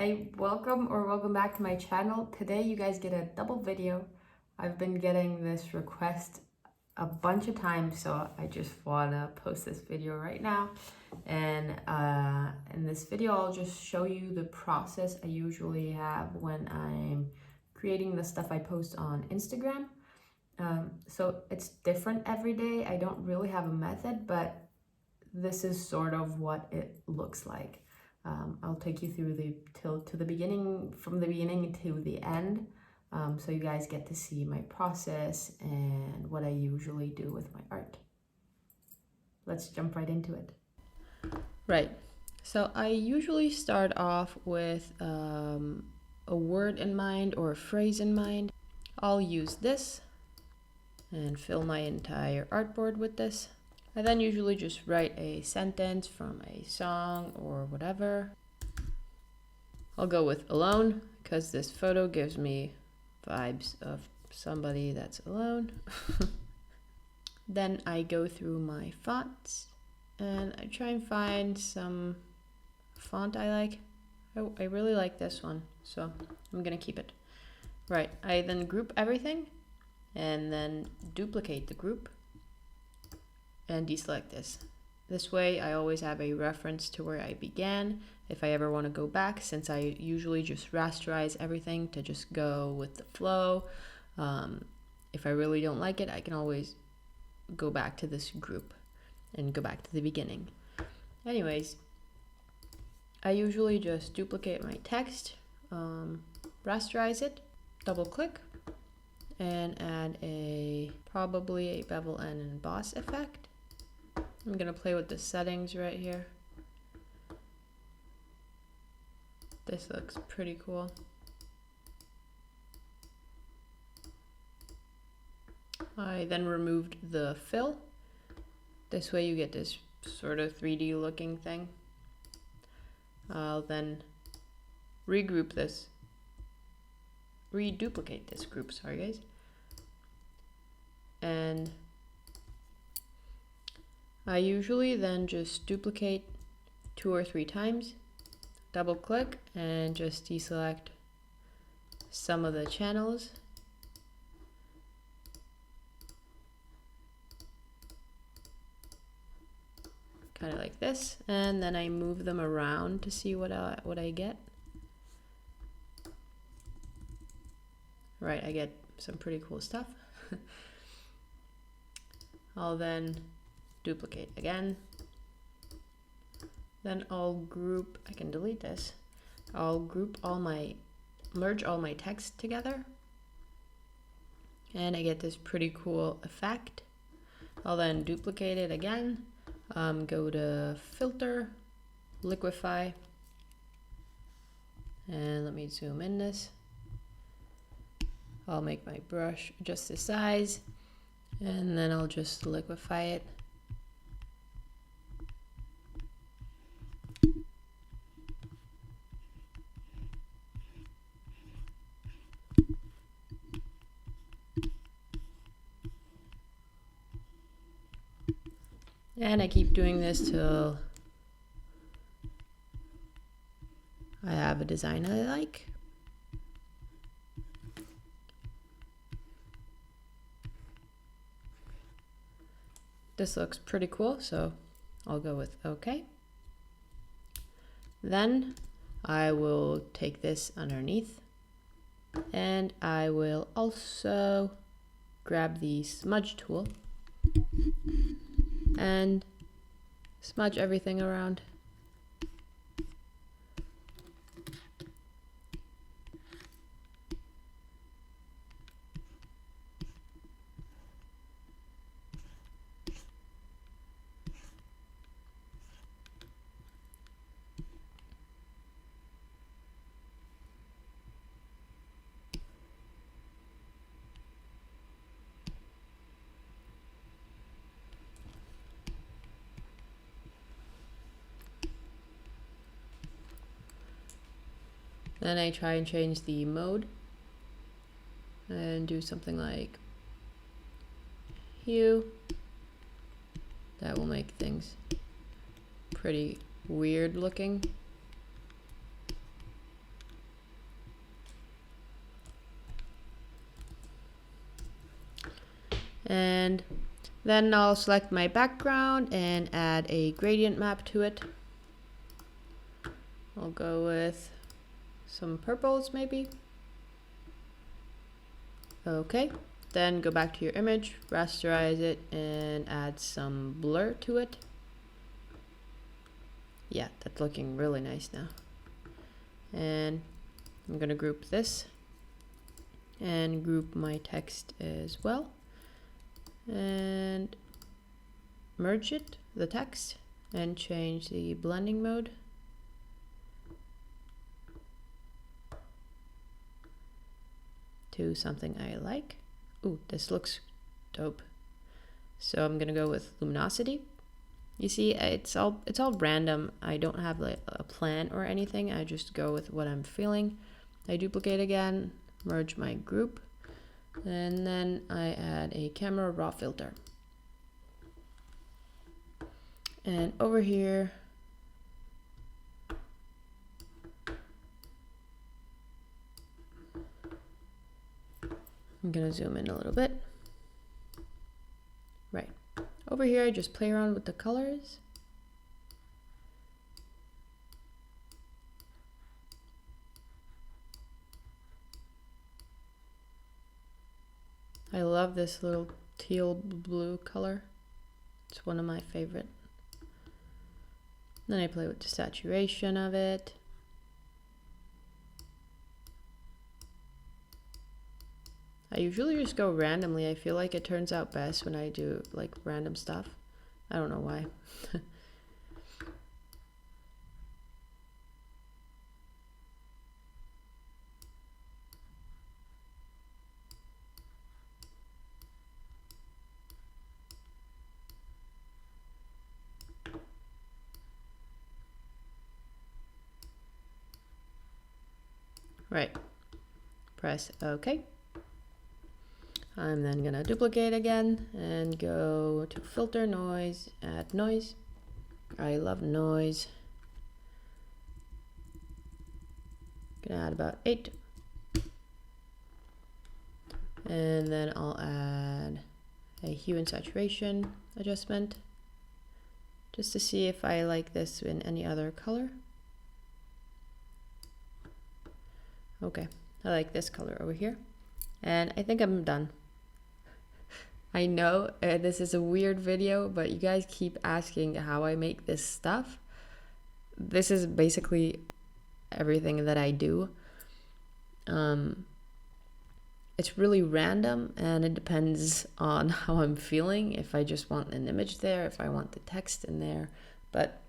Hey, welcome back to my channel. Today you guys get a double video. I've been getting this request a bunch of times, so I just want to post this video right now. And in this video, I'll just show you the process I usually have when I'm creating the stuff I post on Instagram. So it's different every day. I don't really have a method, but this is sort of what it looks like. I'll take you through to the beginning, from the beginning to the end, so you guys get to see my process and what I usually do with my art. Let's jump right into it. Right, so I usually start off with a word in mind or a phrase in mind. I'll use this and fill my entire artboard with this. I then usually just write a sentence from a song or whatever. I'll go with alone because this photo gives me vibes of somebody that's alone. Then I go through my fonts and I try and find some font I like. I really like this one, so I'm gonna keep it. Right, I then group everything and then duplicate the group and deselect this. This way I always have a reference to where I began if I ever want to go back, since I usually just rasterize everything to just go with the flow. If I really don't like it, I can always go back to this group and go back to the beginning. Anyways, I usually just duplicate my text, rasterize it, double click, and add probably a bevel and emboss effect. I'm gonna play with the settings right here. This looks pretty cool. I then removed the fill. This way you get this sort of 3D looking thing. I'll then reduplicate this group, sorry guys. And I usually then just duplicate 2 or 3 times, double click, and just deselect some of the channels. Kind of like this, and then I move them around to see what I get. Right, I get some pretty cool stuff. I'll then duplicate again. Then I'll group, I can delete this. I'll merge all my text together. And I get this pretty cool effect. I'll then duplicate it again. Go to filter, liquify. And let me zoom in this. I'll make my brush just the size. And then I'll just liquify it. And I keep doing this till I have a design I like. This looks pretty cool, so I'll go with OK. Then I will take this underneath and I will also grab the smudge tool and smudge everything around. Then I try and change the mode and do something like hue. That will make things pretty weird looking. And then I'll select my background and add a gradient map to it. I'll go with some purples maybe. Okay, then go back to your image, rasterize it, and add some blur to it. Yeah, that's looking really nice now. And I'm gonna group this and group my text as well. And merge it, the text, and change the blending mode. To something I like. Ooh, this looks dope. So I'm gonna go with luminosity. You see, it's all random. I don't have like a plan or anything. I just go with what I'm feeling. I duplicate again, merge my group, and then I add a camera raw filter. And over here, I'm gonna zoom in a little bit. Right. Over here, I just play around with the colors. I love this little teal blue color. It's one of my favorite. Then I play with the saturation of it. I usually just go randomly. I feel like it turns out best when I do like random stuff. I don't know why. Right. Press OK. I'm then gonna duplicate again and go to filter noise, add noise. I love noise. Gonna add about 8. And then I'll add a hue and saturation adjustment just to see if I like this in any other color. Okay, I like this color over here. And I think I'm done. I know this is a weird video, but you guys keep asking how I make this stuff. This is basically everything that I do. It's really random and it depends on how I'm feeling. If I just want an image there, if I want the text in there. But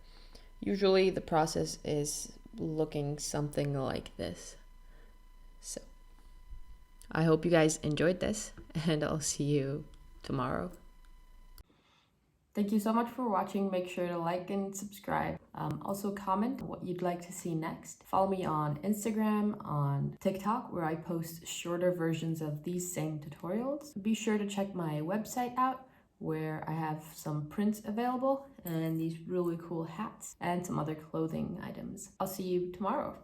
usually the process is looking something like this. So I hope you guys enjoyed this, and I'll see you tomorrow. Thank you so much for watching. Make sure to like and subscribe. Also comment what you'd like to see next. Follow me on Instagram, on TikTok, where I post shorter versions of these same tutorials. Be sure to check my website out, where I have some prints available and these really cool hats and some other clothing items. I'll see you tomorrow.